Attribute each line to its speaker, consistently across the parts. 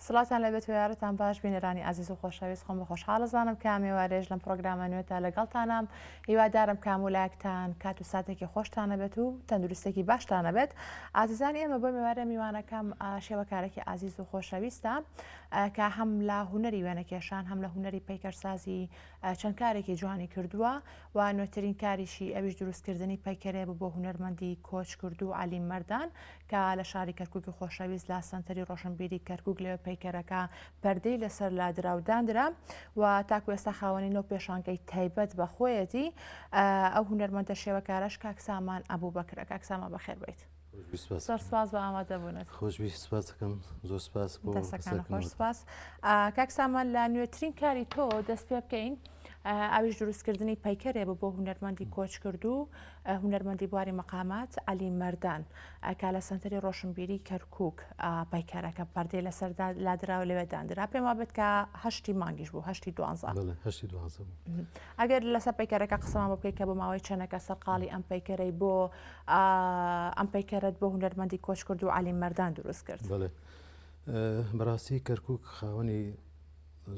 Speaker 1: سڵاتان لەبێت وێرتان باش بینەرانی عزیز و خۆشەویست خۆم بە خۆشحاڵزانم کە میوارێژ لەم پرۆگرامە نوێتە لەگەڵتانم هیوادارم کامولایەکتان کات و ساتێکی خۆشتانە بێت و تەندروستێکی باشتانە بێت. ئازیزانی ئێمە بۆ میوارە میوانەکەم شێوەکارێکی عزیز و خۆشەویستە کە هەم لە هوەری وێنەکێشان هەم لە هوەری پەیکەرسازی چەند کارێکی جوانی کردووە و نوێترین کاریشی ئەویش دروستکردنی پەیکەرێ بۆ هونەرمەندی کۆچ کرد و علی مەردان کە لە شاری کەرکووکی خۆشەویست لە سەنتەری ڕۆشنبیری کەرکووک لەوێ پەیکەرەکە پەردەی لەسەر لادراودانرا و تاکو ئێستا خاوەنی نۆ پێشانگەی تایبەت بە خۆیەتی ئەو هونەرمەندە شێوەکارەش کاکسامان ئەبوو بەکرە. کاکسامان بەخێر بیت. سپاس بە ئامادەبوونت.
Speaker 2: خۆشبی سپاس دەکەم، زۆر سپاس بۆ
Speaker 1: دەستەکان خۆش سپاس. کاکسامان لە نوێترین کاری تۆ دەست پێ بکەین ئەویش دروستکردنی پەیکەرێ بۆ هونەرمەندی کۆچ کرد و هونەرمەندی بواری مەقامات علی مەردان کە لە سەنتەری ڕۆشنبیری کەرکووک پەیکەرەکە پەردەی لەسەر لادراوە لەوێ دانرا. پێم وابێت کە 8 مانگیش بوو 8 12 ئەگەر لەسەر پەیکەرەکە قسەمان بۆ بکەیت کە بۆ ماوەی چەندێکە سەرقاڵی ئەم پەیکەرەی بۆ ئەم پەیکەرت بۆ هونەرمەندی کۆچ کرد و علی مەردان دروست کرد.
Speaker 2: بەڕاستی کەرکووک خاوەنی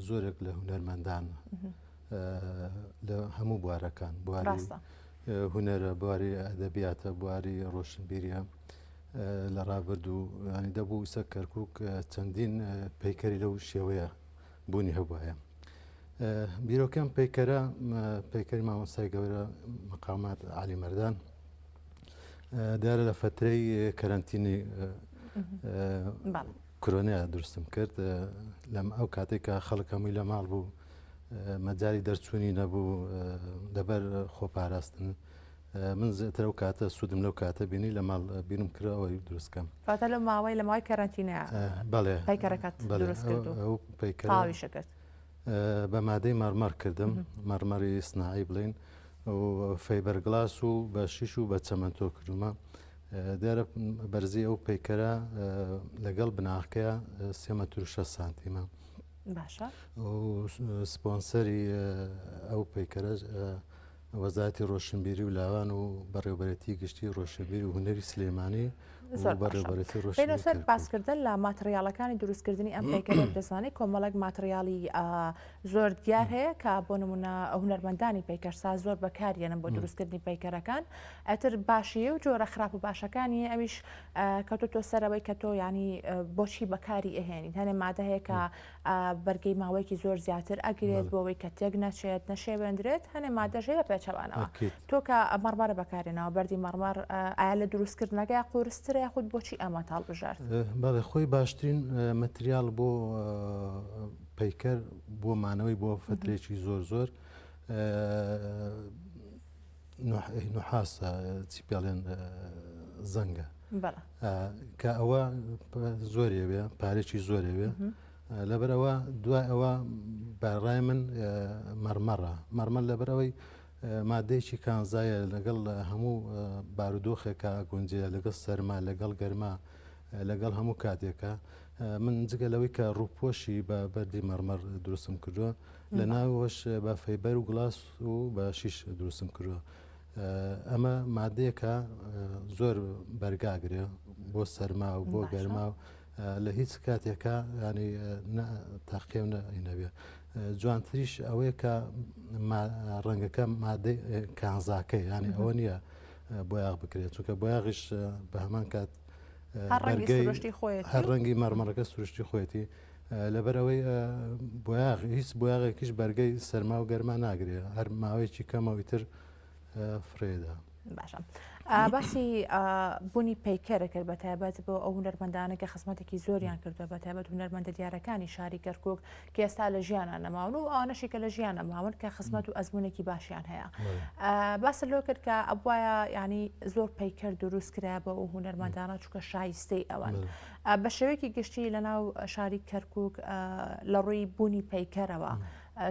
Speaker 2: زۆرێک لە هونەرمەندان لە هەموو بوارەکان بواری هونەرە بواری ئەدەبیاتە بواری ڕۆشنبیریە لە ڕابرد و ینی دەبوو ئیسە کەرکووک چەندین پەیکەری لەو شێوەیە بوونی هەبواە. بیرۆکەم پەیکەری مامۆستای گەورە مەقامات علی مەردان دیارە لە فترەی کەرەنتینی کۆرۆنای دروستم کرد لەم ئەو کاتێکە خەڵک هەمووی لە ماڵ بوو مەجای دەرچوونی نەبوو دەبەر خۆپاراستن من زیاتر ئەو کاتە سوودم لەو کاتە بینی لە ماڵ بیرم کرد ئەوەی دروستکەم.
Speaker 1: فاتە لە ماوەی لە ماوەی کەرەنتینەیە پەیکەرەکەت دروست کرد و تاویشە کرد.
Speaker 2: بە مادەی مەرمەر کردم مەرمەری سناعی بڵین و فەیبەرگلاس و بە شیش و بە چەمەندۆ کردومە. دیارە بەرزی ئەو پەیکەرە لەگەڵ بناغکەیە 3 سانتیمە.
Speaker 1: باشە
Speaker 2: و سپۆنسەری ئەو پەیکەرە وەزارەتی ڕۆشنبیری و لاوان و بەڕێوەبەرەتی گشتی ڕۆشنبیری و هونەری سلێمانی بەڕێوەبەرەتی ڕۆشنبیری
Speaker 1: سەر باسکردن لە ماتریالەکانی دروستکردنی ئەم پەیکەرە دەزانێت کۆمەڵک ماتریالی زۆر دیار هەیە کە بۆ نمونە هونەرمەندانی پەیکەرساز زۆر بەکارێنن بۆ دروستکردنی پەیکەرەکان ئەتر باشیە و جۆرە خراپ و باشەکانی ئەویش کەوتۆ سەرەوەی کە تۆ ینی بۆچی بەکاری ئەهێنین هەنێ مادە هەیە کە بەرگەی ماوەیەکی زۆر زیاتر ئەگرێت بۆەوەی کە تێک نەچێت نەشێوێندرێت هەنێ مادەژەیە بە پێچەوانەوە تۆ کە مەڕمارە بەکارێنەوە بەردی مەڕمار ئایا لە دروستکردنەکەی قورسترە یاخود بۆچی ئەمە هەڵبژارد؟
Speaker 2: بەڵێ خۆی باشترین مەتریال بۆ پەیکەر بۆ مانەوەی بۆ فترێکی زۆر نوحاسە چی پێڵێن زەنگە کە ئەوە زۆرێ بێ پارێکی زۆرێ بێ لەبەرەوە دوای ئەوە بەڕای من مەرمەر لەبەرەوەی مادەیەکی کانزایە لەگەڵ هەموو بارودۆخێکە گونجەیە لەگەڵ سەرما لەگەڵ گەرما لەگەڵ هەموو کاتێکە من جگە لەوەی کە ڕووپۆشی بە بەردی مەرمەر دروستم کردووە لە ناوەش بە فەیبەر و گلاس و بە شیش دروستم کردووە. ئەمە مادەیەکە زۆر بەرگاگرێ بۆ سەرما و بۆ گەرما و لە هیچ کاتێکە ینی تاقیێ نەبێ. جوانتریش ئەوەیە کە ڕەنگەکە مادەی کانزاکەی ینی ئەوە نییە بۆیاغ بکرێت چونکە بۆیاغیش بە هەمان کات هەر ڕەنگی مەرمەڕەکە سروشتی خۆیەتی لەبەرەوەی بۆیاغ هیچ بۆیاغێکیش بەرگەی سەرما و گەرما ناگرێت هەر ماوەیەکی کەمەوەی تر فرێدا.
Speaker 1: باشە باسی بوونی پەیکەرەکرد بە تایبەت بۆ ئەو هونەرمەندانە کە خزمەتێکی زۆریان کردووە بە تایبەت هونەرمەندە دیارەکانی شاری کەرکووک کە ئێستا لە ژیانان نەماون و ئەوانەشی کە لە ژیانە ماون کە خزمەت و ئەزمونێکی باشیان هەیە. باسە لۆ کرد کە ئەوایە ینی زۆر پەیکەر دروست کرا بە ئەو هونەرمەندانە چووکە شایستەی ئەوان بە شێوەیەکی گشتی لە ناو شاری کەرکووک لە ڕووی بوونی پەیکەرەوە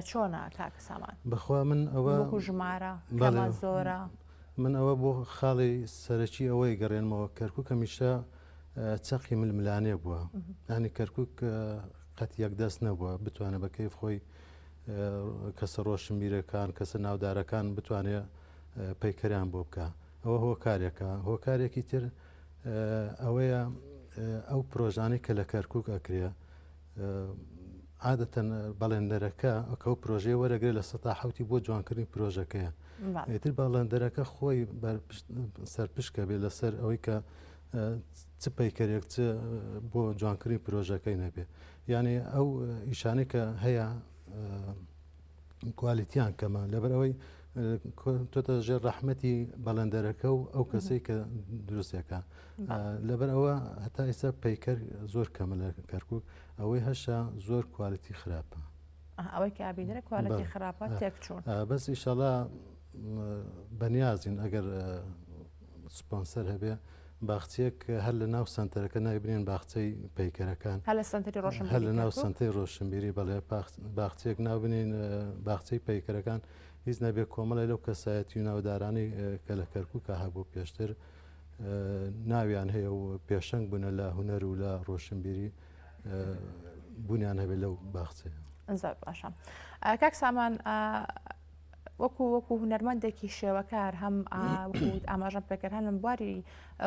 Speaker 1: چۆنە کاکسامان؟
Speaker 2: بەخوا من ئەوە
Speaker 1: ژمارە زۆرە
Speaker 2: من ئەوە بۆ خاڵی سەرەکی ئەوەی گەڕێنمەوە کەرکووک هەمیشە چەقی ململانێ بووە ینی کەرکووک قەت یەکدەست نەبووە بتوانە بە کەیف خۆی کەسە ڕۆشنبیرەکان کەسە ناودارەکان بتوانێت پەیکەریان بۆ بکە. ئەوە هۆکارێکە هۆکارێکی تر ئەوەیە ئەو پرۆژانەی کە لە کەرکووک ئەکرێ عادەتەن بەڵێندەرەکە ئەو پرۆژەیە وەرەگرێت لە سەتا حوتی بۆ جوانکردنی پرۆژەکەیە. ئیتر باڵندەرەکە خۆی سەرپشکە بێت لەسەر ئەوەی کە چ پەیکەرێک چ بۆ جوانکردنی پرۆژەکەی نەبێ. یعنی ئەو ئیشانەی کە هەیە کوالیتیان کەمە لەبەر ئەوەی تۆتە ژێر ڕەحمەتی بەڵندەرەکە و ئەو کەسەی کە دروستەکە. لەبەر ئەوە هەتا ئێستا پەیکەر زۆر کەمە لە کەرکووک، ئەوەی هەشە زۆر کوالیتی خراپە.
Speaker 1: ئەوەی کە ئابینرە کوالیتی خراپە تێکچوون.
Speaker 2: بەس ئیشەڵا بەنیازین ئەگەر سپۆنسەر هەبێ باخچەیەک هەر لە ناو سنتەرەکە نایبنێن باخچەی پەیکەرەکان
Speaker 1: هەر لە سنتەری ڕۆشنبیری
Speaker 2: هەر لە ناو سنتەی ڕۆشنبیری بەڵێ باخچەیەک ناوبنین باخچەی پەیکەرەکان هیچ نەبێ کۆمەڵی لەو کەسایەتی و ناودارانی کە لە کەرکووکە هەبوو پێشتر ناویان هەیە و پێشەنگ بوونە لە هونەر و لە ڕۆشنبیری بوونیان هەبێت لەو باخچەیە.
Speaker 1: زۆر باشە. کاک سامان وەکو هونەرمەندێکی شێوەکار هەم ئاماژەم پێکرد هەن لەم بواری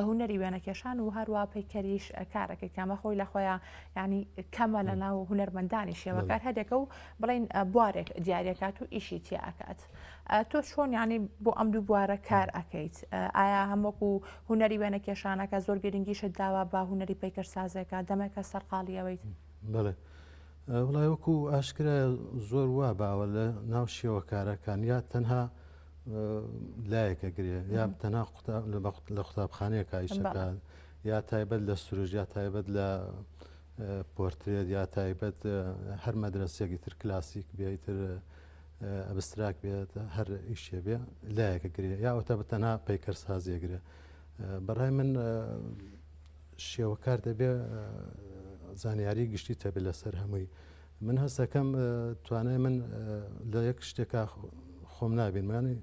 Speaker 1: هونەری وێنەکێشان و هەروە پەیکەریش کارەکەی کامە خۆی لە خۆیان ینی کەمە لە ناو هونەرمەندانی شێوەکار هەرێکە و بڵین بوارێک دیارەکات و ئیشی تیاکات. تۆ چۆن ینی بۆ ئەم دوو بوارە کار ئەەکەیت؟ ئایا هەموەکو هونەری وێنەکێشانەکە زۆر گرنگیشت داوە بە هونەری پەیکەرسازێکە دەمێکە سەرقاڵیەوەیت؟
Speaker 2: بڵێ وڵای وەکو ئاشکرا زۆر وا باوە لە ناو شێوەکارەکان یا تەنها لایەکە گرێ یا تەنها لە قوتابخانەیە کایشەکە یا تایبەت لە سروژ یا تایبەت لە پۆرترێت یا تایبەت هەر مەدرسێکی تر کلاسیک بێتتر ئەبستراک بێت هەر ئیشێ بێ لایەکە گرێ یا ئەوتە بە تەنها پەیکەرسازیەگرێ. بەڕای من شێوەکار دەبێ زانیاری گشتی تەبێت لەسەر هەمووی. من هەستەکەم توانای من لە یەک شتێکا خۆم نابینمانی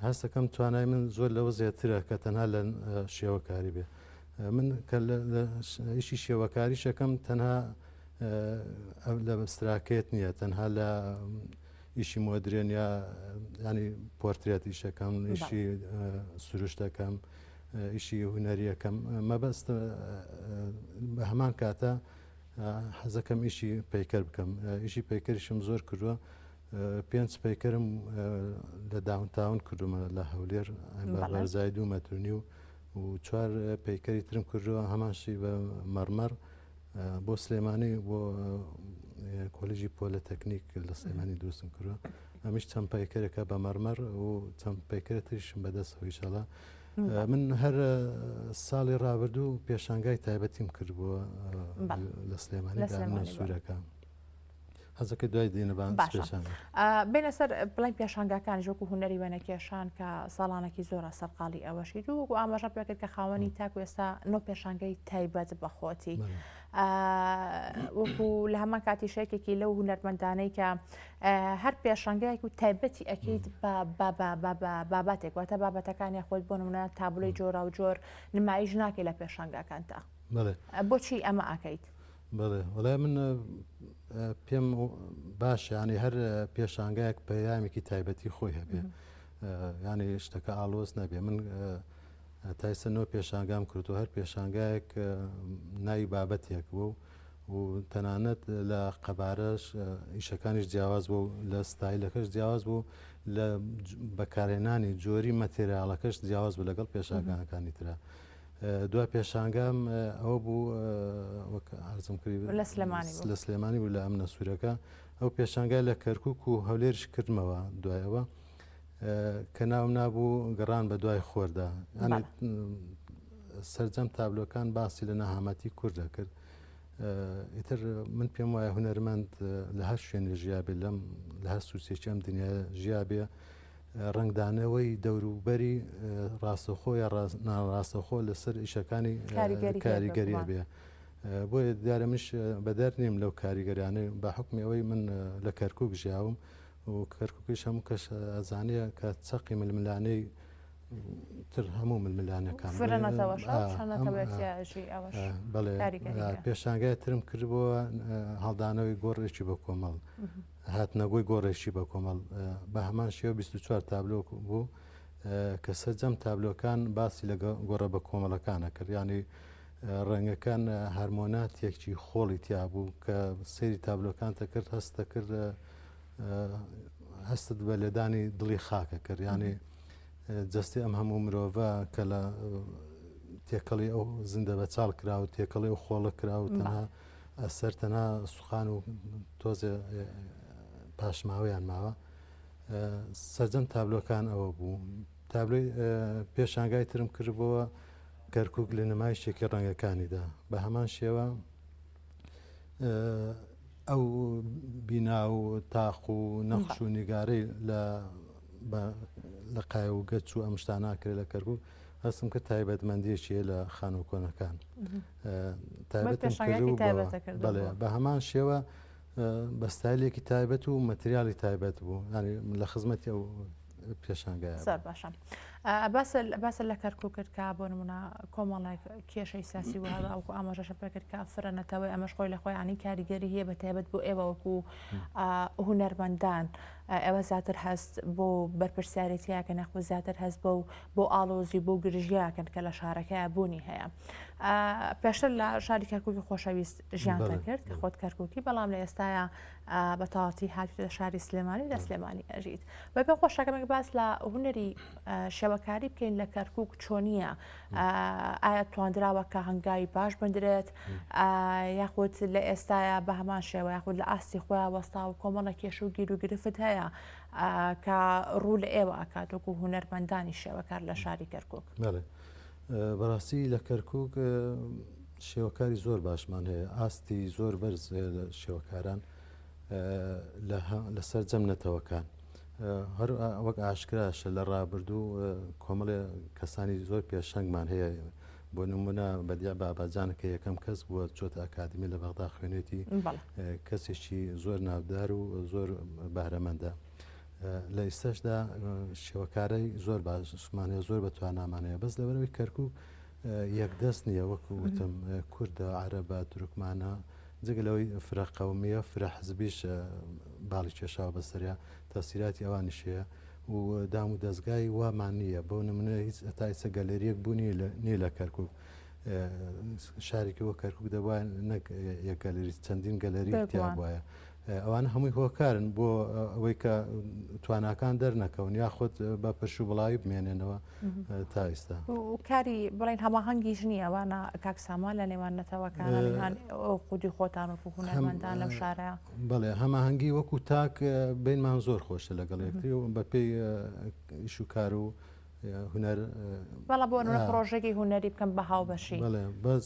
Speaker 2: هەستەکەم توانای من زۆر لەوە زیاترە کە تەنها لە شێوەکاری بێ. من کە لە ئیشی شێوەکاری شەکەم تەنها لە استراکێت نییە، تەنها لە ئیشی مۆدرێن یا ینی پۆرترێتی شەکەم ئیشی سروش دەکەم ئیشی هونەریەکەم مەبەست بە هەمان کاتە حەزەکەم ئیشی پەیکەر بکەم. ئیشی پەیکەریشم زۆر کردووە، 5 پەیکەرم لە داونتاون کردومە لە هەولێر بەرزای 2 مەترنی و 4 پەیکەری ترم کردووە هەمانشی بە مەرمەر بۆ سلێمانی بۆ کۆلێژی پۆلەتەکنیک لە سلێمانی دروستم کردووە. ئەمیش چەند پەیکەرێکە بە مەرمەر و چەند پەیکەرە تریشم بەدەستەوە ئینشاڵڵا. من هەر ساڵی ڕابردوو پێشانگای تایبەتیم کردبووە لە سلێمانی سوورەکە. حەزەکە دوای دێنەبان
Speaker 1: بینە سەر بڵین پێشانگاکان ژۆکو هونەری وێنەکێشان کە ساڵانێکی زۆرە سەرقاڵی ئەوەشی و ئاماژە پێکرد کە خاوەنی تاکو ئێستا نۆ پێشانگەی تایبەت بەخۆتی. وەکو لە هەمان کاتیشەیەکێکی لەو هونەرمەندانەی کە هەر پێشانگایەک و تایبەتی ئەەکەیت باباتێک واتە بابەتەکانی خۆت بۆ نمونە تابلۆی جۆرا و جۆر نمایش ناکەی لە پێشانگاکان تا بۆچی ئەمە ئەەکەیت؟
Speaker 2: بڵێ وڵای من پێم باشە ینی هەر پێشانگایەک پەیامێکی تایبەتی خۆی هەبێ ینی شتەکە ئاڵۆز نەبێ. من تایسە نۆ پێشانگام کردو هەر پێشانگایەک ناوی بابەتێک بوو و تەنانەت لە قەبارەش ئیشەکانیش جیاواز بوو لە ستایلەکەش جیاواز بوو لە بەکارهێنانی جۆری مەتێریاڵەکەش جیاواز بوو لەگەڵ پێشانگاکانی ترە. دوای پێشانگام ئەوە بوو وەک عەرزم کردی لە سلێمانی بوو لە ئەمنە سوورەکە ئەو پێشانگای لە کەرکووک و هەولێرش کردمەوە دوایەوە کە ناوم نابوو گەڕان بە دوای خۆردا. ینی سەرجەم تابلۆکان باسی لە نەهامەتی کورد دەکرد. ئیتر من پێم وایە هونەرمەند لە هەر شوێنێ ژیابێ لەم لە هەر سووسێکی ئەم دنیا ژیابێ ڕنگدانەوەی دەوروبەری ڕاستەخۆ یا ناڕاستەخۆ لەسەر ئیشەکانی کاریگەریە بێ. بۆیە دیارە منش بەدەر نیم لەو کاریگەریانەی بە حکمی ئەوەی من لە کەرکووک ژیاوم و کەرکووکیش هەموو کەس ئەزانەیە کە چەقی ململانەی تر هەموو ململانەکان بەڵێ پێشانگای ترم کردبووە هەڵدانەوەی گۆڕێکی بە کۆمەڵ هاتنەگۆی گۆڕێکی بە کۆمەڵ بە هەمان شێوە 24 تابلۆ بوو کە سەرجەم تابلۆکان باسی لە گۆڕە بە کۆمەڵەکانە کرد. ینی ڕەنگەکان هەرمۆناتێکی خۆڵی تیا بوو کە سەیری تابلۆکانتە کرد هەستت بە لێدانی دڵی خاکە کرد ینی جستی ئەم هەموو مرۆڤە کە لە تێکەڵی ئەو زیندە بە چاڵ کرا و تێکەڵی ئەو خۆڵە کرا و تەنها ئەسەر تەنها سوخان و تۆزێ پاشماوەیان ماوە سەرجەم تابلۆکان ئەوە بوو تابلۆی پێشانگای ترم کردبەوە کەرکووک لە نمایشێکی ڕەنگەکانیدا بە هەمان شێوە ئەو بینا و تاق و نەخش و نیگارەی لە قای و گەچ و ئەم شتان ناکرێت لە کەرکووک هەستم کرد تایبەتمەندیەکیە لە خانووکۆنەکان بەڵێ بە هەمان شێوە بە ستایلێکی تایبەت و مەتریالی تایبەت بوو لە خزمەتی ئەو پێشانگایە
Speaker 1: زۆر باشە باسە لە کەرکووک کرد کە بۆ نمونە کۆمەڵێک کێشەی ساسی و ئەوکو ئاماژەشە پێکرد کە فرەنەتەوەی ئەمەش خۆی لە خۆیانی کاریگەری هەیە بە تایبەت بۆ ئێوە وەکو هونەرمەندان ئەوە زیاتر هەست بۆ بەرپرسیارەتیاکە نەخۆ زیاتر هەست بۆ ئاڵۆزی بۆ گرژیاکەن کە لە شارەکەیە بوونی هەیە پێشتر لە شاری کەرکووکی خۆشەویست ژیانتە کرد کە خۆت کەرکووکی بەڵام لە ئێستاە بە تەواوەتی هاتووتە شاری سلێمانی لە سلێمانی ئەژیت بەپێ خۆشەکەمێک باس لە هونەری شێوەکاری بکەین لە کەرکووک چۆنیە ئایا توانراوە کە هەنگاوی باش بندرێت یاخود لە ئێستاە بە هەمان شێوە یاخود لە ئاستی خۆیان وەستا و کۆمەڵە کێش و گیر و گرفت هەیە کە ڕوو لە ئێوە ئاکاتۆکو هونەرمەندانی شێوەکار لە شاری کەرکووک
Speaker 2: بەڕاستی لە کەرکووک شێوەکاری زۆر باشمان هەیە ئاستی زۆر بەرز لە شێوەکاران لەسەر جەمنەتەوەکان هەر وەک ئاشکراشە لە ڕابردوو کۆمەڵێ کەسانی زۆر پێشەنگمان هەیە بۆ نمونە بەدیا باباجانەکە یەکەم کەس بووە چۆتە ئەکادمی لە بەغدا خوێنێتی کەسێکی زۆر ناودار و زۆر بارەمەندە لە ئێستاشدا شێوەکارەی زۆر باشمانەیە زۆر بەتوانامانەیە بەس لەبەرەوەی کەرکووک یەکدەست نییە وەکو وتم کوردە عەرەبە تورکمانە جگەلەوەی فرە قەومیە فرە حزبیش باڵی کێشاوە بەسەریا تەسیراتی ئەوانیش هەیە و دام و دەستگای وامان نییە بۆ نمونە هیچ هەتا ئێستا گەلەریەک بوونی نییە لە کەرکووک شارێکی وە کەرکووک دەبووە نەک یەک گەلەری چەندین گەلەری تیا بواە ئەوانە هەمووی هۆکارن بۆ ئەوەی کە تواناکان دەرنەکەون یاخۆت بە پرش و بڵاوی بمێنێنەوە تا ئێستا
Speaker 1: و کاری بڵین هەماهەنگیش نییە ئەوانە کاکسامان لە نێوان نەتەوەکان خودی خۆتان و هونەرمەندان لەم شارەیە
Speaker 2: بڵێ هەماهەنگی وەکو تاک بینمان زۆر خۆشە لەگەڵ یەکتری و بە پێی ئیش و کار و هونەر
Speaker 1: بەڵام بۆ نمونە پرۆژێکی هونەری بکەم بە هاوبەشی
Speaker 2: بڵێ بەس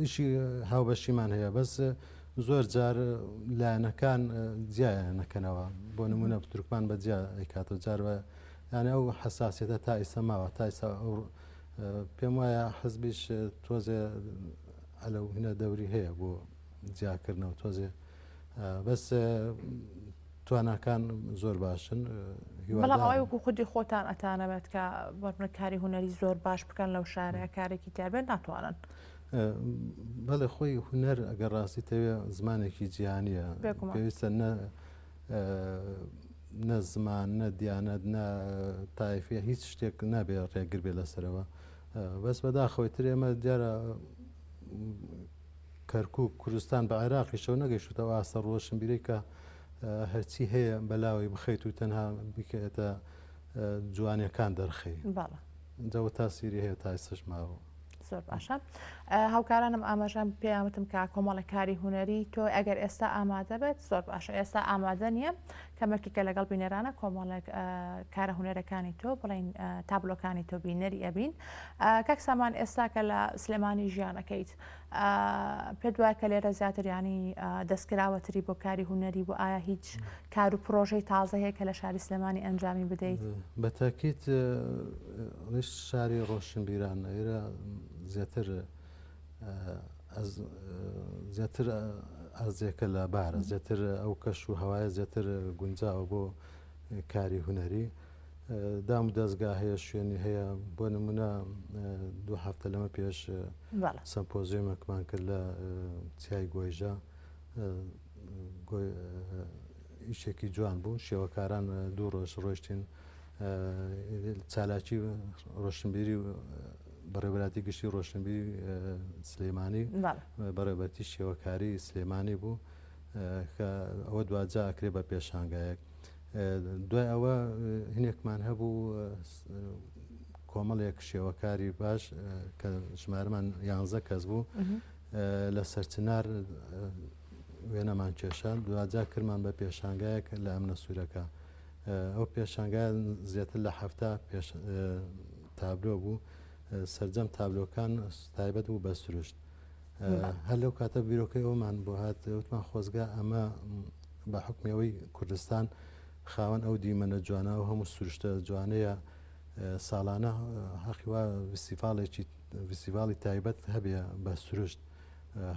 Speaker 2: ئیشی هاوبەشیمان هەیە بەس زۆر جار لایەنەکان جیایە نەکەنەوە بۆ نمونە تورکمان بە جیا ئەیکاتە جار یانە ئەو حساسیەتە تا ئێستا ماوە تا ئێستا پێم وایە حزبیش تۆزێ ئەلە هینە دەوری هەیە بۆ جیاکردنەوە تۆزێ بەس تواناکان زۆر باشن
Speaker 1: بەڵام ئەوەی وەکو خودی خۆتان ئەتانەوێت کە بەرمە کاری هونەری زۆر باش بکەن لەو شارەیە کارێکی تیابێت ناتوانن
Speaker 2: بەڵێ خۆی هونەر ئەگەر ڕاستی تەوێ زمانێکی جیهانیە پێویستە نە زمان نە دیانەت نە تایفە هیچ شتێک نابێت ڕێگر بێ لەسەرەوە بەس بەداخەوەی تر ئێمە دیارە کەرکووک کوردستان بە عێراقیشەوە نەگەیشتەوە ئاسە ڕۆشنبیرەی کە هەرچی هەیە بەلاوی بخەیت و تەنها بکێتە جوانیەکان دەرخی جەوە تاسیری هەیە تا ئێستش ماوە
Speaker 1: زۆر باشە هاوکارانم ئاماژەم پێیانوتم کە کۆمەڵە کاری هونەری تۆ ئەگەر ئێستا ئامادە بێت زۆر باشە ئێستا ئامادە نییە کەمەکیکە لەگەڵ بینەرانە کۆمەڵێک کارە هونەرەکانی تۆ بڵین تابلۆکانی تۆ بینەری ئەبین کەک سامان ئێستا کە لە سلێمانی ژیانەکەیت پێ دوای کە لێرە زیاتر ینی دەستکراوەتری بۆ کاری هونەری بۆ ئایا هیچ کار و پرۆژەی تازە هەیە کە لە شاری سلێمانی ئەنجامی بدەیت
Speaker 2: بە تاکید شاری ڕۆشنبیران ئێرە زیاتر ئازیەکە لە بارە زیاتر ئەو کەش و هەوایە زیاتر گونجاوە بۆ کاری هونەری دام و دەستگا هەیە شوێنی هەیە بۆ نمونە دو هەفتە لەمە پێش سەمپۆزیۆمێکمان کرد لە چیای گۆیژە ئیشێکی جوان بوو شێوەکاران دوو ڕۆژ ڕۆیشتین چالاکی ڕۆشنبیری بەڕێوەبەتی گشتی ڕۆشنبی سلێمانی بەڕێوەبەتی شێوەکاری سلێمانی بوو کە ئەوە دوجا ئەکرێ بە پێشانگایەک. دوای ئەوە هینێکمان هەبوو کۆمەڵێک شێوەکاری باش کە ژمارەمان 11 کەس بوو لە سەرچنار وێنەمان کێشان دوجا کردمان بە پێشانگایەک لە ئەمنە سوورەکە. ئەو پێشانگای زیاتر لە 7 تابلۆ بوو سەرجەم تابلۆکان تایبەت بوو بە سروشت. هەر لەو کاتە بیرۆکەی ئەومان بۆ هات وتمان خۆزگا ئەمە بە حکمەوەی کوردستان خاوەن ئەو دیمەنە جوانە و هەموو سروشتە جوانەیە ساڵانە حەقیوا فستیڤاڵی تایبەت هەبێ بە سروشت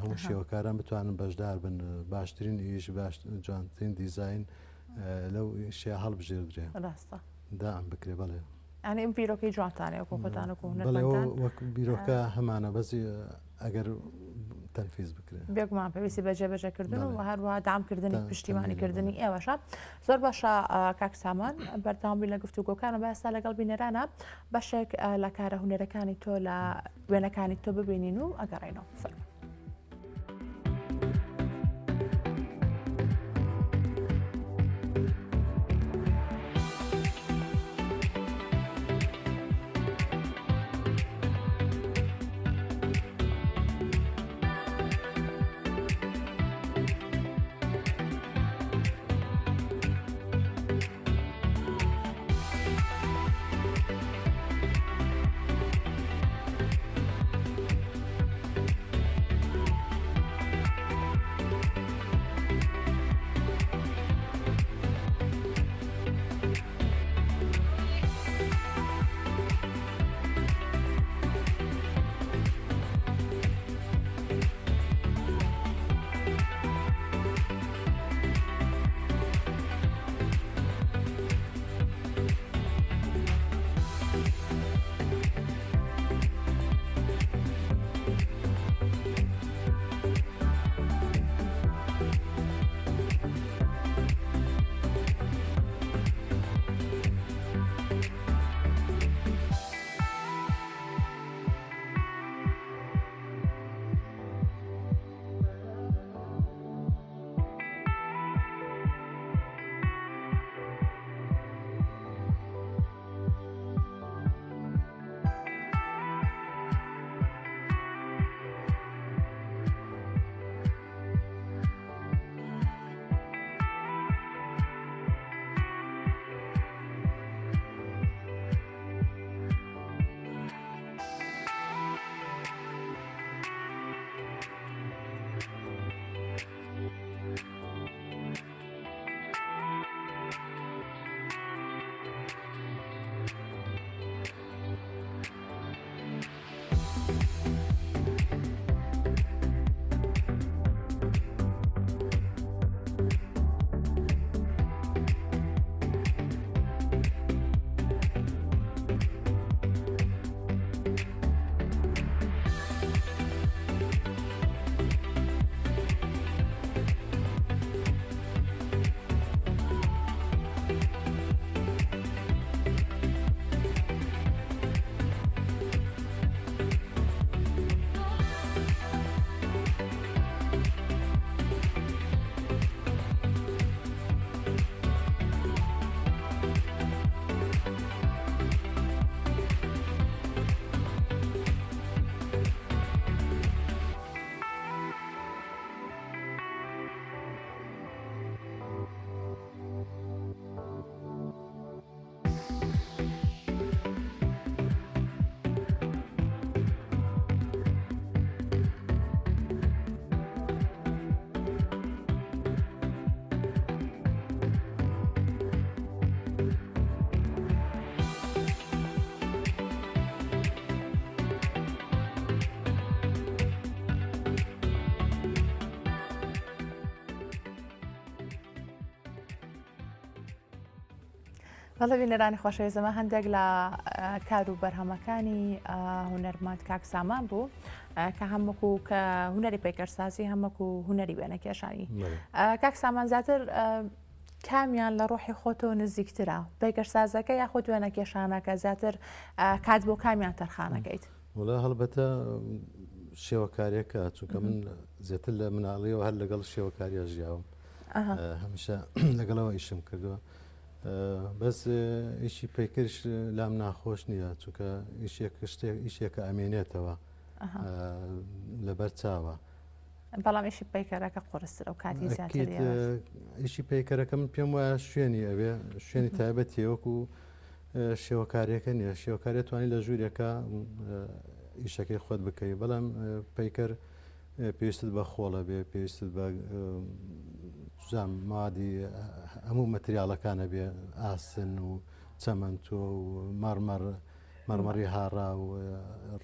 Speaker 2: هەموو شێوەکاران بتوانن بەشدار بن باشترین ئیش جوانترین دیزاین لەو شێ هەڵبژێردرێ دائم بکرێ بەڵێ.
Speaker 1: ئەنی ئەم بیرۆکەی جوانتانێ وەکو خۆتان و
Speaker 2: وەک بیرۆکە هەمانە بەزی ئەگەر تەنفیز بکرێت
Speaker 1: بێگومان پێویستی بەجێبەجێکردن و هەروە دامکردنی پشتیوانیکردنی ئێوەشە. زۆر باشە کاک سامان بەردەوامی لە گفتوگۆکانە باستا لەگەڵ بینەرانە بەشێک لە کارە هونەرەکانی تۆ لە وێنەکانی تۆ ببینین و ئەگەڕێنەوە. بەڵێ بینەرانی خۆشەویستمە هەندێک لە کار و بەرهەمەکانی هونەرمەند کاک سامان بوو کە هەموو کە هونەری پێکەرسازی هەموو هونەری وێنەکێشانی. کاک سامان زیاتر کامیان لە ڕۆحی خۆتەوە نزیکترە پێکەرسازەکە یاخۆ وێنەکێشانەکە زیاتر کات بۆ کامیان تەرخانەکەیت؟
Speaker 2: وڵا هەڵبەتە شێوەکاریەکە چونکە من زیاتر لە مناڵیەوە هەر لەگەڵ شێوەکاریە ژیاوم هەمیشە لەگەڵەوە ئیشم کردووە بەس ئیشی پەیکردش لام ناخۆش نییە چونکە ئیشێکە ئەمێنێتەوە لەبەر چاوە
Speaker 1: بەڵام ئیشی پەیکەرەکە قورسترە و کاتی زیاتر
Speaker 2: ئیشی پەیکەرەکە من پێم وایە شوێنی ئەوێ شوێنی تایبەتی وەکو شێوەکاریەکە نییە شێوەکاری توانی لە ژوورێکە ئیشەکەی خۆت بکەی بەڵام پەیکەر پێویستت بە خۆڵە بێ پێویستت بە مادی هەموو مەتریاڵەکانە بێ ئاسن و چەمەندۆ و مەرمەڕی هاڕا و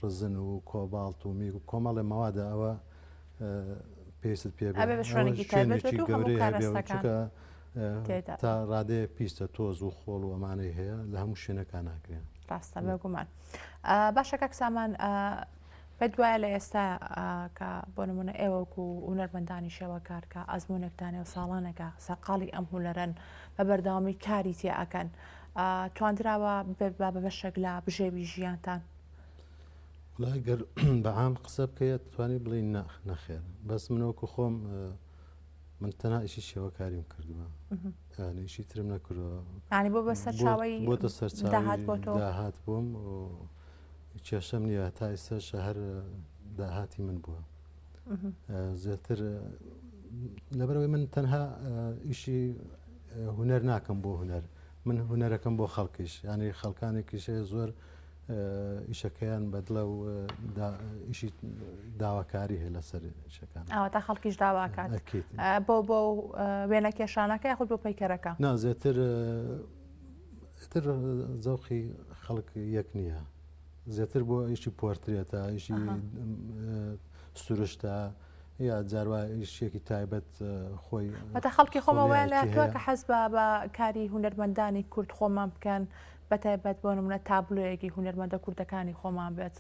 Speaker 2: ڕزن و کۆباڵت و میگ و کۆمەڵێ مەوادە ئەوە پێویستت پێ شوێنێکی گەورەی هەبێ تا ڕادێ پیستە تۆز و خۆڵ و ئەمانەی هەیە لە هەموو شوێنەکان ناکرێن
Speaker 1: ڕاستە بێگومان باشە کاک سامان پێت وایە لە ئێستا کە بۆ نمونە ئێوەکو و هونەرمەندانی شێوەکارکە ئەزمونێکدانێ و ساڵانێکە سەرقاڵی ئەم هونەرەن بە بەردەوامی کاری تێ ئەکەن توانراوە بە بەشێک لە بژێوی ژیانتان
Speaker 2: گەر بەعام قسە بکەیت توانی بڵێ نەخێر بەس منەوەکو خۆم من تەنها ئیشی شێوەکاریم کردووە ئیشی ترم نەکردەوە
Speaker 1: ینی بۆ بەسەر چاوەی
Speaker 2: بۆتە سەرچاوی داهات بووم و کێشەم نییە تا ئێستا شەهر داهاتی من بووە زیاتر لەبەرەوەی من تەنها ئیشی هونەر ناکەم بۆ هونەر من هونەرەکەم بۆ خەڵکیش ینی خەڵکانێکیشەیە زۆر ئیشەکەیان بەدڵە و ئیشی داواکاری هەیە لەسەر شەکان
Speaker 1: تا خەڵکیش داواکات بۆ وێنە کێشانەکە یاخود بۆ پەیکەرەکە
Speaker 2: زیاتر زەوقی خەڵک یەک نییە زیاتر بۆ ئیشی پۆرترێتە ئیشی سروشتە یا جاروای ئیشێکی تایبەت خۆی
Speaker 1: بەتە خەڵکی خۆمەوەیان لاتوە کە حەز بە کاری هونەرمەندانی کورد خۆمان بکەن بەتایبەت بۆ نمونە تابلۆیەکی هونەرمەندە کوردەکانی خۆمان بێت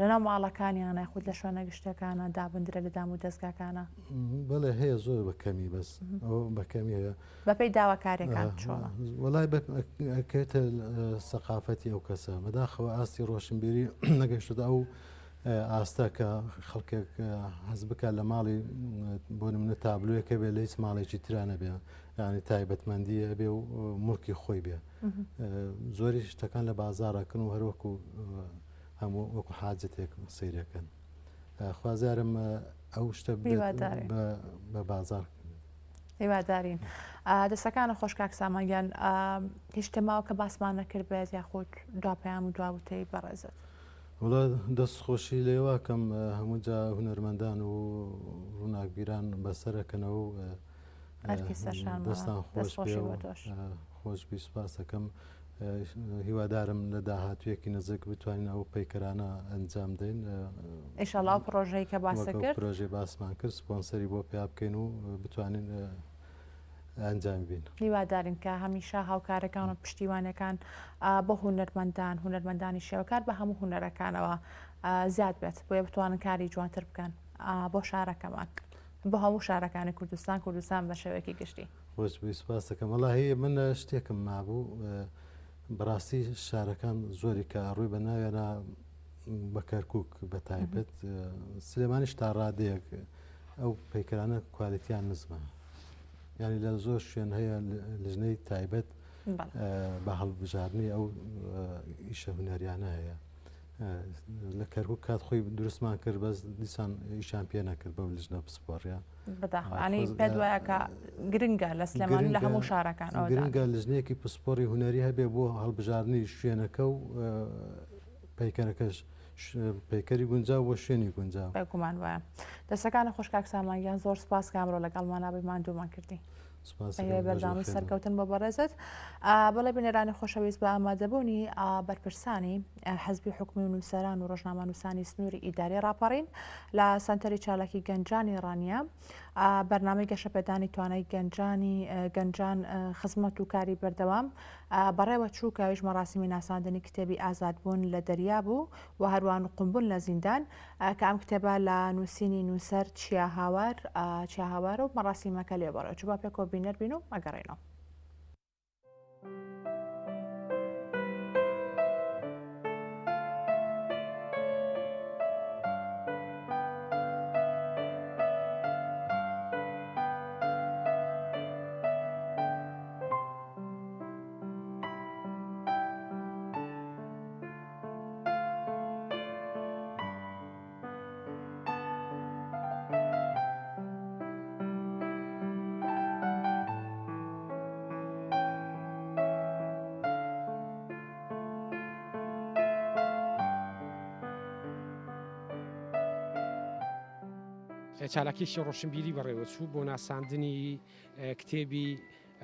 Speaker 1: لەناو ماڵەکانیانە خود لە شوێنە گشتەکانە دابدرە لە دام و دەستگاکانە
Speaker 2: بەڵێ هەیە زۆر بەکەمی بەس ئەو بەکەمی هەیە
Speaker 1: بەپێی داواکاریەکان چۆنە
Speaker 2: وەڵای ئەکەوێتە سەقافەتی ئەو کەسە بەداخەوە ئاستی ڕۆشنبیری نەگەیشتدا ئەو ئاستا کە خەڵکێک حەز بکە لە ماڵی بۆ نمونە تابلوویەکە بێ لە هیچ ماڵێکی ترانە بێ ینی تایبەتمەندیە بێ و مڵکی خۆی بێ زۆری شتەکان لە بازاڕەکەن و هەروەکو هەموو وەکو حاجەتێک سیرەکەن خوازارم ئەو شتە بە بازار
Speaker 1: هیوادارین دەستەکانە خۆش کاک سامانگیان هیچ تەماوە کە باسمان نەکرد بێت یاخود دواپەیام و دواوتەی بەڕێزت
Speaker 2: وڵا دەستخۆشی لێواکەم هەموو جا هونەرمەندان و ڕووناکبیران بەسەرەکەنەوە و دەستان خۆشبی سوپاس دەکەم هیوادارم لە داهاتویەکی نزیک بتوانین ئەو پەیکەرانە ئەنجام دەین
Speaker 1: ئینشاڵڵا پرۆژەی کە باسە کرد
Speaker 2: پرۆژەی باسمان کرد سپۆنسەری بۆ پیا بکەین و بتوانین ئەنجام بین
Speaker 1: هیوادارین کە هەمیشە هاوکارەکان و پشتیوانەکان بۆ هونەرمەندانی شێوەکار بە هەموو هونەرەکانەوە زیاد بێت بۆیە بتوانن کاری جوانتر بکەن بۆ شارەکەمان بۆ هەموو شارەکانی کوردستان بە شێوەیەکی گشتی
Speaker 2: خۆشبی سوپاس دەکەم وەڵا هەیە من شتێکم مابوو بەڕاستی شارەکان زۆری کە ڕووی بە ناوێنە بە کەرکووک بە تایبەت سلێمانیش تا ڕادەیەک ئەو پەیکەرانە کوالیتیان نزمە ینی لە زۆر شوێن هەیە لژنەی تایبەت بە هەڵبژارنی ئەو ئیشە هونەریانە هەیە لە کەرکووک کات خۆی دروستمان کرد بەس دیسان ئیشان پێ نەکرد بەو لژنە پسپۆڕیان
Speaker 1: بەداخوانی پێت وایە کە گرنگە لە سلێمانی لە هەموو شارەکان
Speaker 2: گرنگە لژنەیەکی پسپۆری هونەری هەبێ بۆ هەڵبژارنی شوێنەکە و پەیکەرەکەش پەیکەری گونجاو بۆ شوێنی گونجاو
Speaker 1: بەگومان وایە دەستەکانی خۆشکاک سامانگیان زۆر سپاس کامڕۆ لەگەڵمان نابێ مادوومان کردی بەردامی سەرکەوتن بە بەڕێزت بەڵێ بنێرانی خۆشەویست بە ئامادەبوونی بەرپرسانی حەزبی حکومی و نووسەران و ڕۆژنامە نووسانی سنووری ئیداری ڕاپەڕین لە سەنتەری چالاکی گەنجانی ڕانیا بەرنامەی گەشەپێدانی توانای گەنجان خزمەت و کاری بەردەوام بەڕێوە چووکەویش مەراسیمی ناساندنی کتێبی ئازادبوون لە دەریا بوو و هەروان قمبوون لە زیندان کە ئەم کتێبە لە نووسینی نووسەر چیاهاوار و مەراسیمەکە لێبەڕێ چوبا پێکۆ بینەر بین و ئەگەڕێنەوە.
Speaker 3: چالاکیشی ڕۆشنبیری بەڕێوەچوو بۆ ناساندنی کتێبی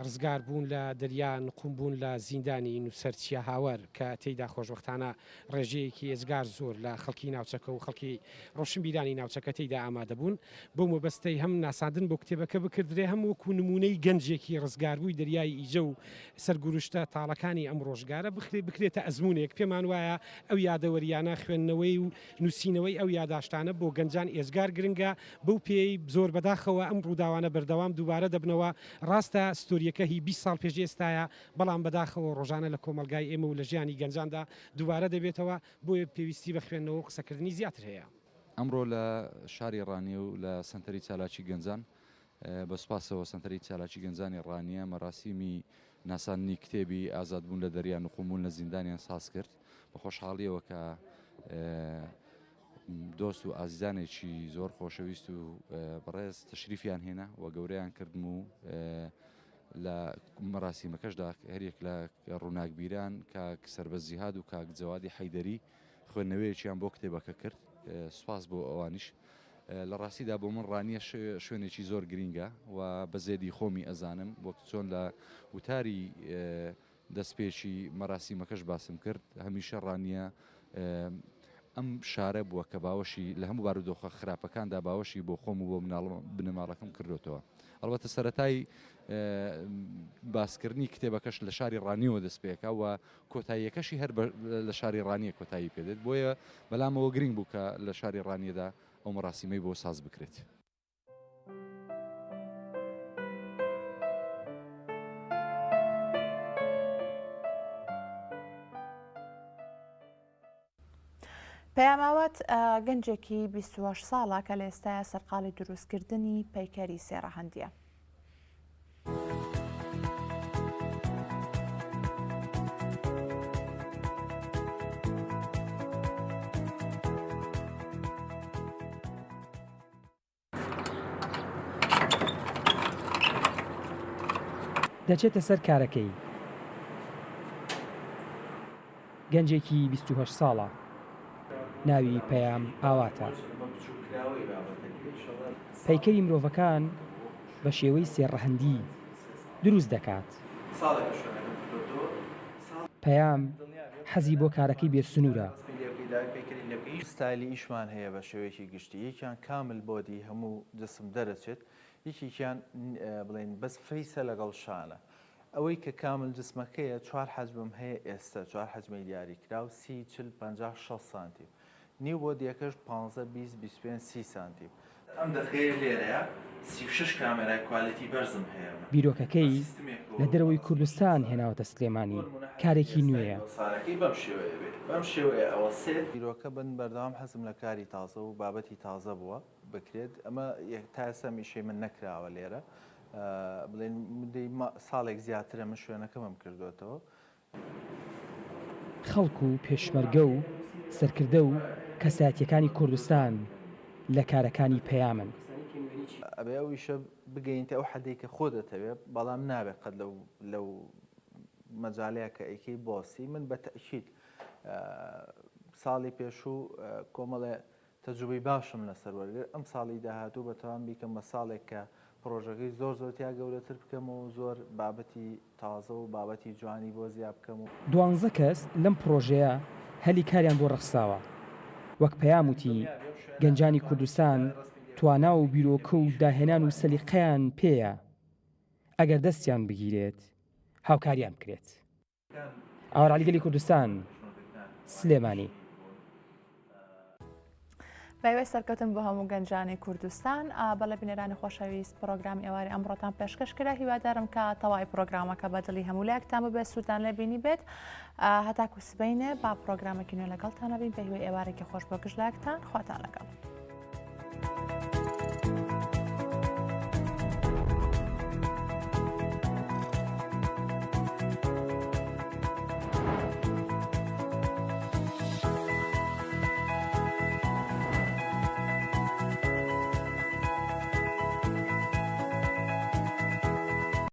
Speaker 3: ڕزگار بوون لە دەریا نقوم بوون لە زیندانی نووسەرچیە هاوار کە تێیدا خۆشبەختانە ڕێژەیەکی ێزگار زۆر لە خەڵکی ناوچەکە و خەڵکی ڕۆشنبیرانی ناوچەکە تێیدا ئامادە بوون بۆ مەبەستەی هەم ناساندن بۆ کتێبەکە بکردرێ هەم وەکو نمونەی گەنجێکی ڕزگاربووی دەریای ئیجە و سەرگوروشتە تاڵەکانی ئەم ڕۆژگارە بکرێتە ئەزمونێک پێمان وایە ئەو یادەوەریانە خوێندنەوەی و نووسینەوەی ئەو یاداشتانە بۆ گەنجان ئێزگار گرنگە بەو پێی زۆر بەداخەوە ئەم ڕووداوانە بەردەوام دووبارە دەبنەوە ڕاستە ستۆریەکە هی 20 ساڵ پێش ئێستاە بەڵام بەداخەوە ڕۆژانە لە کۆمەلگای ئێمە و لە ژیانی گەنجاندا دووبارە دەبێتەوە بۆیە پێویستی بە خوێندنەوە و قسەکردنی زیاتر هەیە.
Speaker 4: ئەمڕۆ لە شاری ڕانیە و لە سنتەری چالاکی گەنجان بە سوپاسەوە سنتەری چالاکی گەنجانی ڕانیە مەراسیمی ناساندنی کتێبی ئازادبوون لە دەریا نقومبوون لە زیندانیان ساز کرد بە خۆشحاڵیەوە کە دۆست و ئازیزانێکی زۆر خۆشەویست و بەڕێز تەشریفیان هێنا و گەورەیان کردم و لە مەراسیمەکەشدا هەرێک لە ڕووناکبیران کاک سەربەز جیهاد و کاک جەوادی حەیدەری خوێندنەوەیەکیان بۆ کتێبەکە کرد سوپاس بۆ ئەوانیش لە ڕاستیدا بۆ من ڕانیە شوێنێکی زۆر گرینگە و بە زێدی خۆمی ئەزانم وەک چۆن لە وتاری دەستپێکی مەراسیمەکەش باسم کرد هەمیشە ڕانیە ئەم شارە بووە کە باوەشی لە هەموو بارودۆخە خراپەکاندا باوەشی بۆ خۆم و بۆ بنەماڵەکەم کردوتەوە ئەڵبەتە سەرەتای باسکردنی کتێبەکەش لە شاری ڕانیەوە دەست پێکە و کۆتاییەکەشی هەر لە شاری ڕانیە کۆتایی پێدێت بۆیە بەلامەوە گرنگ بوو کە لە شاری ڕانیەدا ئەو مەراسیمەی بۆ ساز بکرێت.
Speaker 1: پەیاماوەت گەنجێکی 28 ساڵە کە لە ئێستاە سەرقاڵی دروستکردنی پەیکەری سێڕەهەندیە.
Speaker 5: دەچێتە سەر کارەکەی. گەنجێکی 28 ساڵە ناوی پەیام ئاواتە. پەیکەری مرۆڤەکان بە شێوەی سێڕەهەندی دروست دەکات. پەیام حەزی بۆ کارەکەی بێسنوورە.
Speaker 6: ستایلی ئیشمان هەیە بە شێوەیەکی گشتی یەکیان کامل بۆدی هەموو جسم دەرەچێت یەکیان بڵێن بەس فەیسە لەگەڵ شانە ئەوەی کە کامل جسمەکەیە 4 حەجمم هەیە ئێستا 4 حەجمەی دیاری کرا و 30 40 50 60 سانتیم نیو بۆ دیەکەش 15 20 25 30 سانتیم ئەم دەخەیە لێرەیە 36 کامێرای کوالیتی بەرزم هەیە.
Speaker 5: بیرۆکەکەی لە دەرەوەی کوردستان هێناوەتە سلێمانی کارێکی نوێیە.
Speaker 6: بەم شێوەیە ئەوە سێت بیرۆکە بن بەردەوام حەزم لە کاری تازە و بابەتی تازە بووە بکرێت ئەمە تا ئێستا میشەی من نەکراوە لێرە بڵێن ساڵێک زیاترە من شوێنەکەمم کردوێتەوە.
Speaker 5: خەڵک و پێشمەرگە و سەرکردە و کەساتیەکانی کوردستان لە کارەکانی پەیامن.
Speaker 6: ئەبێ ئەویشە بگەینتە ئەو حەدێک کە خۆ دەتەوێت بەڵام نابێت قەت لەو مەجالەیە کە ئەیکەی بۆسی من بە تەئکید ساڵی پێشوو کۆمەڵێ تەجروبەی باشم لەسەر وەرگر ئەم ساڵی داهاتوو بەتەوان بیکەم بە ساڵێک کە پرۆژەکەی زۆر زۆرتیا گەورەتر بکەم و زۆر بابەتی تازە و بابەتی جوانی بۆ زیاد بکەم و
Speaker 5: 12 کەس لەم پرۆژەیە هەلی کاریان بۆ ڕەخساوە وەک پەیام وتی گەنجانی کوردستان توانا و بیرۆکە و داهێنان و سەلیقەیان پێیە ئەگەر دەستیان بگیرێت هاوکاریان بکرێت. ئاوەڕالیگەلی کوردستان سلێمانی.
Speaker 1: بەوێ سەرکەوتن بۆ هەموو گەنجانی کوردستان بەڵێ بینێرانی خۆشەویست پرۆگرام ئێواری ئەمڕۆتان پێشکەشکرا هیوادارم کە تەواوی پرۆگرامەکە بەدڵی هەموو لایەکتان ببێت سوودان لێبینی بێت هەتاکو سبەینێ با پرۆگرامێکی نوێ لەگەڵتانە بین بە هیوای ئێوارێکی خۆش بۆ گشت لایەکتان خواتان لەگەڵ.